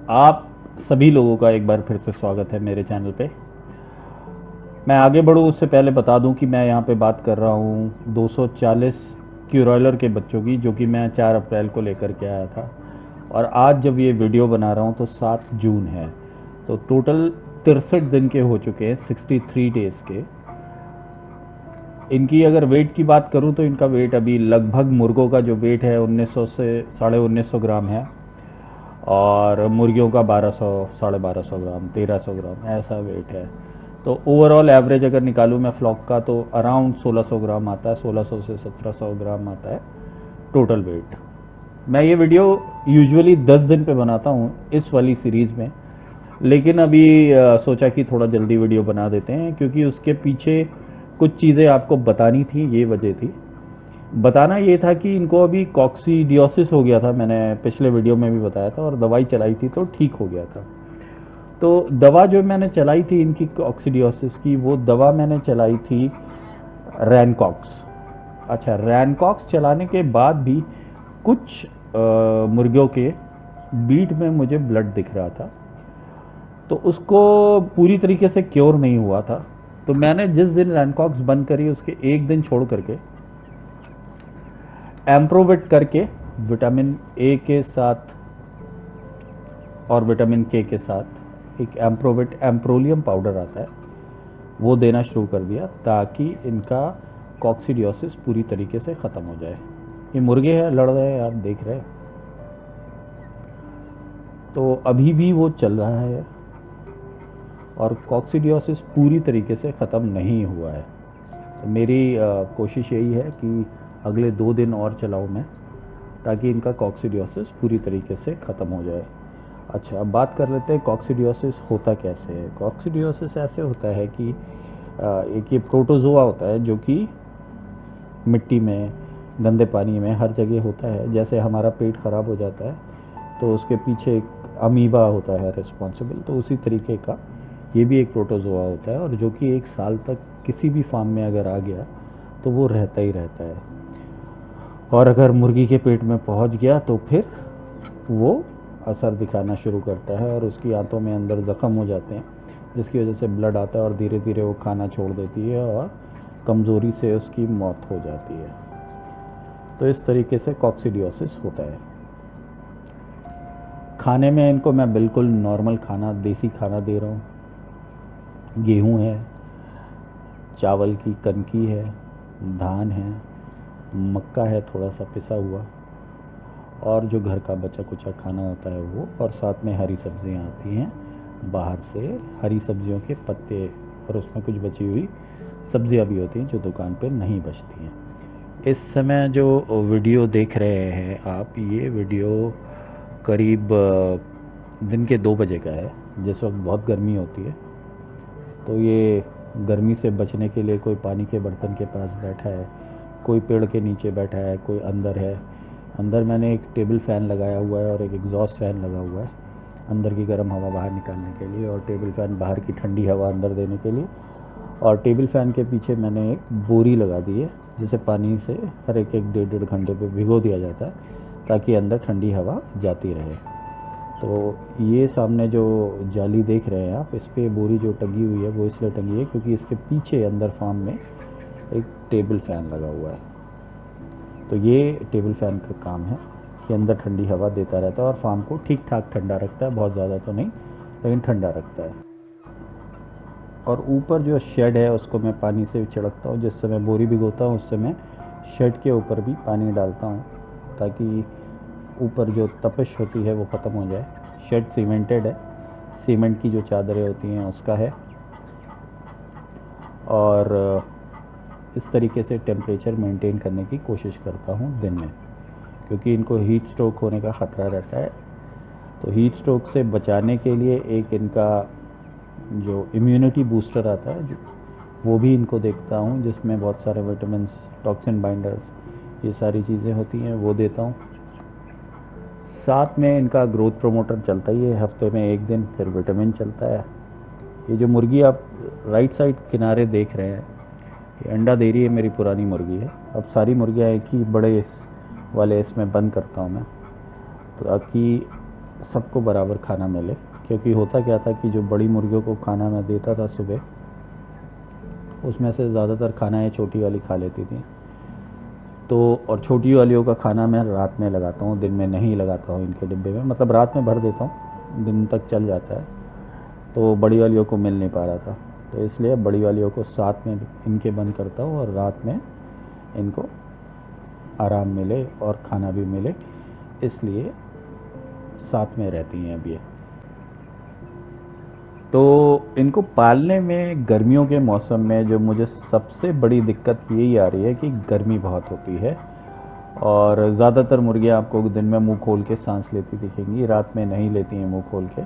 आप सभी लोगों का एक बार फिर से स्वागत है मेरे चैनल पे। मैं आगे बढ़ूँ उससे पहले बता दूं कि मैं यहाँ पे बात कर रहा हूँ 240 क्यूरॉयलर के बच्चों की, जो कि मैं 4 अप्रैल को लेकर के आया था। और आज जब ये वीडियो बना रहा हूँ तो 7 जून है। तो टोटल 63 दिन के हो चुके हैं, 63 डेज़ के। इनकी अगर वेट की बात करूं तो इनका वेट अभी लगभग मुर्गों का जो वेट है 1900 से 1950 ग्राम है, और मुर्गियों का 1200 1250 ग्राम 1300 ग्राम ऐसा वेट है। तो ओवरऑल एवरेज अगर निकालूं मैं फ्लॉक का तो अराउंड 1600 ग्राम आता है, 1600 से 1700 ग्राम आता है टोटल वेट। मैं ये वीडियो यूजुअली 10 दिन पे बनाता हूँ इस वाली सीरीज़ में, लेकिन अभी सोचा कि थोड़ा जल्दी वीडियो बना देते हैं, क्योंकि उसके पीछे कुछ चीज़ें आपको बतानी थी, ये वजह थी। बताना ये था कि इनको अभी कॉक्सीडियोसिस हो गया था, मैंने पिछले वीडियो में भी बताया था, और दवाई चलाई थी तो ठीक हो गया था। तो दवा जो मैंने चलाई थी इनकी कॉक्सीडियोसिस की, वो दवा मैंने चलाई थी रैनकॉक्स। अच्छा, रैनकॉक्स चलाने के बाद भी कुछ मुर्गियों के बीट में मुझे ब्लड दिख रहा था, तो उसको पूरी तरीके से क्योर नहीं हुआ था। तो मैंने जिस दिन रैनकॉक्स बंद करी उसके एक दिन छोड़ करके एम्प्रोवेट करके विटामिन ए के साथ और विटामिन के साथ एक एम्प्रोवेट एम्प्रोलियम पाउडर आता है, वो देना शुरू कर दिया, ताकि इनका कॉक्सीडियोसिस पूरी तरीके से ख़त्म हो जाए। ये मुर्गे हैं, लड़ रहे हैं, आप देख रहे हैं। तो अभी भी वो चल रहा है और कॉक्सीडियोसिस पूरी तरीके से ख़त्म नहीं हुआ है। तो मेरी कोशिश यही है कि अगले 2 दिन और चलाऊँ मैं, ताकि इनका कॉक्सीडियोसिस पूरी तरीके से ख़त्म हो जाए। अच्छा, अब बात कर लेते हैं कॉक्सीडियोसिस होता कैसे है। कॉक्सीडियोसिस ऐसे होता है कि एक ये प्रोटोजोआ होता है जो कि मिट्टी में, गंदे पानी में, हर जगह होता है। जैसे हमारा पेट ख़राब हो जाता है तो उसके पीछे एक अमीबा होता है रिस्पॉन्सिबल, तो उसी तरीके का ये भी एक प्रोटोजोआ होता है, और जो कि 1 साल तक किसी भी फार्म में अगर आ गया तो वो रहता ही रहता है। और अगर मुर्गी के पेट में पहुंच गया तो फिर वो असर दिखाना शुरू करता है, और उसकी आंतों में अंदर ज़ख़म हो जाते हैं, जिसकी वजह से ब्लड आता है और धीरे धीरे वो खाना छोड़ देती है और कमज़ोरी से उसकी मौत हो जाती है। तो इस तरीके से कॉक्सीडियोसिस होता है। खाने में इनको मैं बिल्कुल नॉर्मल खाना, देसी खाना दे रहा हूँ। गेहूँ है, चावल की कनकी है, धान है, मक्का है थोड़ा सा पिसा हुआ, और जो घर का बचा कुचा खाना होता है वो, और साथ में हरी सब्जियां आती हैं बाहर से, हरी सब्जियों के पत्ते, और उसमें कुछ बची हुई सब्जियां भी होती हैं जो दुकान पे नहीं बचती हैं। इस समय जो वीडियो देख रहे हैं आप, ये वीडियो करीब दिन के 2 बजे का है, जिस वक्त बहुत गर्मी होती है। तो ये गर्मी से बचने के लिए कोई पानी के बर्तन के पास बैठा है, कोई पेड़ के नीचे बैठा है, कोई अंदर है। अंदर मैंने एक टेबल फ़ैन लगाया हुआ है और एक एग्जॉस्ट फ़ैन लगा हुआ है, अंदर की गर्म हवा बाहर निकालने के लिए, और टेबल फ़ैन बाहर की ठंडी हवा अंदर देने के लिए। और टेबल फ़ैन के पीछे मैंने एक बोरी लगा दी है, जिसे पानी से हर एक एक 1.5 घंटे पे भिगो दिया जाता है, ताकि अंदर ठंडी हवा जाती रहे। तो ये सामने जो जाली देख रहे हैं आप, इस पे बोरी जो टंगी हुई है वो इसलिए टंगी है क्योंकि इसके पीछे अंदर फार्म में एक टेबल फ़ैन लगा हुआ है। तो ये टेबल फ़ैन का काम है कि अंदर ठंडी हवा देता रहता है और फार्म को ठीक ठाक ठंडा रखता है, बहुत ज़्यादा तो नहीं लेकिन ठंडा रखता है। और ऊपर जो शेड है उसको मैं पानी से छिड़कता हूँ, जिस समय बोरी भिगोता हूँ उस समय शेड के ऊपर भी पानी डालता हूँ, ताकि ऊपर जो तपिश होती है वो ख़त्म हो जाए। शेड सीमेंटेड है, सीमेंट की जो चादरें होती हैं उसका है। और इस तरीके से टेम्परेचर मेंटेन करने की कोशिश करता हूँ दिन में, क्योंकि इनको हीट स्ट्रोक होने का ख़तरा रहता है। तो हीट स्ट्रोक से बचाने के लिए एक इनका जो इम्यूनिटी बूस्टर आता है, जो वो भी इनको देखता हूँ, जिसमें बहुत सारे विटामिन, टॉक्सिन बाइंडर्स, ये सारी चीज़ें होती हैं, वो देता हूँ। साथ में इनका ग्रोथ प्रोमोटर चलता ही है, हफ्ते में एक दिन, फिर विटामिन चलता है। ये जो मुर्गी आप राइट साइड किनारे देख रहे हैं, ये अंडा दे रही है, मेरी पुरानी मुर्गी है। अब सारी मुर्गियाँ एक ही बड़े वाले इसमें बंद करता हूँ मैं, तो ताकि सबको बराबर खाना मिले। क्योंकि होता क्या था कि जो बड़ी मुर्गियों को खाना मैं देता था सुबह, उसमें से ज़्यादातर खाना ये छोटी वाली खा लेती थी। तो और छोटी वालियों का खाना मैं रात में लगाता हूँ, दिन में नहीं लगाता हूँ इनके डिब्बे में, मतलब रात में भर देता हूँ, दिन तक चल जाता है। तो बड़ी वालियों को मिल नहीं पा रहा था, तो इसलिए बड़ी वालियों को साथ में इनके बंद करता हूँ और रात में इनको आराम मिले और खाना भी मिले, इसलिए साथ में रहती हैं अब ये। तो इनको पालने में गर्मियों के मौसम में जो मुझे सबसे बड़ी दिक्कत यही आ रही है कि गर्मी बहुत होती है और ज़्यादातर मुर्गियाँ आपको दिन में मुंह खोल के सांस लेती दिखेंगी, रात में नहीं लेती हैं मुंह खोल के।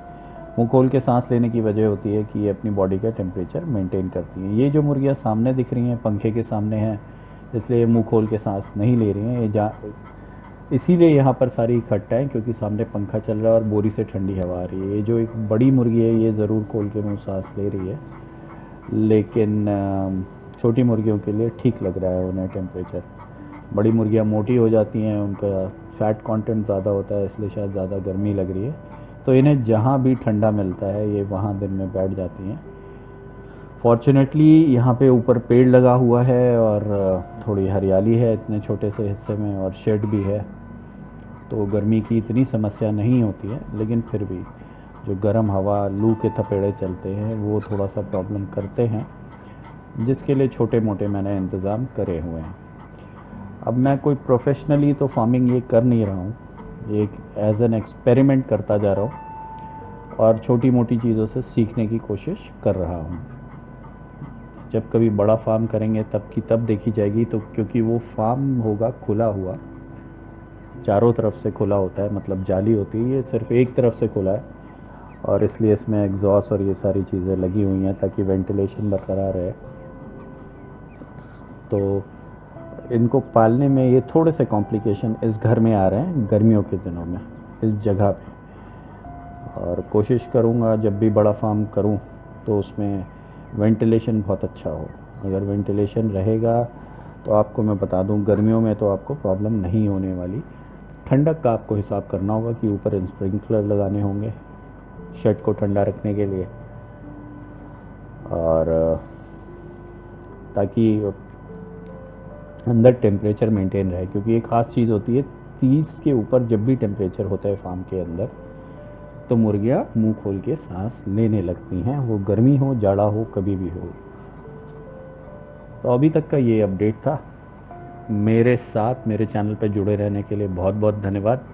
मुंह खोल के सांस लेने की वजह होती है कि ये अपनी बॉडी का टेम्परेचर मेंटेन करती हैं। ये जो मुर्गियाँ सामने दिख रही हैं पंखे के सामने हैं, इसलिए मुंह खोल के सांस नहीं ले रही हैं। इसीलिए यहाँ पर सारी इकट्ठा है क्योंकि सामने पंखा चल रहा है और बोरी से ठंडी हवा आ रही है। ये जो एक बड़ी मुर्गी है ये ज़रूर खोल के मुंह सांस ले रही है, लेकिन छोटी मुर्गियों के लिए ठीक लग रहा है उन्हें टेम्परेचर। बड़ी मुर्गियाँ मोटी हो जाती हैं, उनका फैट कंटेंट ज़्यादा होता है, इसलिए शायद ज़्यादा गर्मी लग रही है। तो इन्हें जहाँ भी ठंडा मिलता है ये वहाँ दिन में बैठ जाती हैं। फॉर्चुनेटली यहाँ पे ऊपर पेड़ लगा हुआ है और थोड़ी हरियाली है इतने छोटे से हिस्से में, और शेड भी है, तो गर्मी की इतनी समस्या नहीं होती है। लेकिन फिर भी जो गर्म हवा, लू के थपेड़े चलते हैं वो थोड़ा सा प्रॉब्लम करते हैं, जिसके लिए छोटे मोटे मैंने इंतज़ाम करे हुए हैं। अब मैं कोई प्रोफेशनली तो फार्मिंग ये कर नहीं रहा हूँ, एक एज एन एक्सपेरिमेंट करता जा रहा हूँ और छोटी मोटी चीज़ों से सीखने की कोशिश कर रहा हूँ। जब कभी बड़ा फार्म करेंगे तब की तब देखी जाएगी। तो क्योंकि वो फार्म होगा खुला हुआ, चारों तरफ से खुला होता है, मतलब जाली होती है, ये सिर्फ एक तरफ से खुला है और इसलिए इसमें एग्जॉस्ट और ये सारी चीज़ें लगी हुई हैं ताकि वेंटिलेशन बरकरार रहे। तो इनको पालने में ये थोड़े से कॉम्प्लिकेशन इस घर में आ रहे हैं गर्मियों के दिनों में, इस जगह पे। और कोशिश करूँगा जब भी बड़ा फार्म करूँ तो उसमें वेंटिलेशन बहुत अच्छा हो। अगर वेंटिलेशन रहेगा तो आपको मैं बता दूं, गर्मियों में तो आपको प्रॉब्लम नहीं होने वाली। ठंडक का आपको हिसाब करना होगा कि ऊपर स्प्रिंकलर लगाने होंगे शेड को ठंडा रखने के लिए, और ताकि अंदर टेम्परेचर मेंटेन रहे। क्योंकि एक ख़ास चीज़ होती है, 30 के ऊपर जब भी टेम्परेचर होता है फार्म के अंदर तो मुर्गियाँ मुंह खोल के सांस लेने लगती हैं, वो गर्मी हो जाड़ा हो कभी भी हो। तो अभी तक का ये अपडेट था। मेरे साथ मेरे चैनल पर जुड़े रहने के लिए बहुत बहुत धन्यवाद।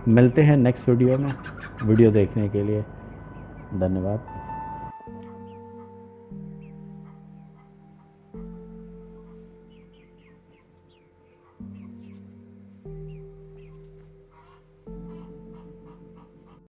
मिलते हैं नेक्स्ट वीडियो में। वीडियो देखने के लिए धन्यवाद।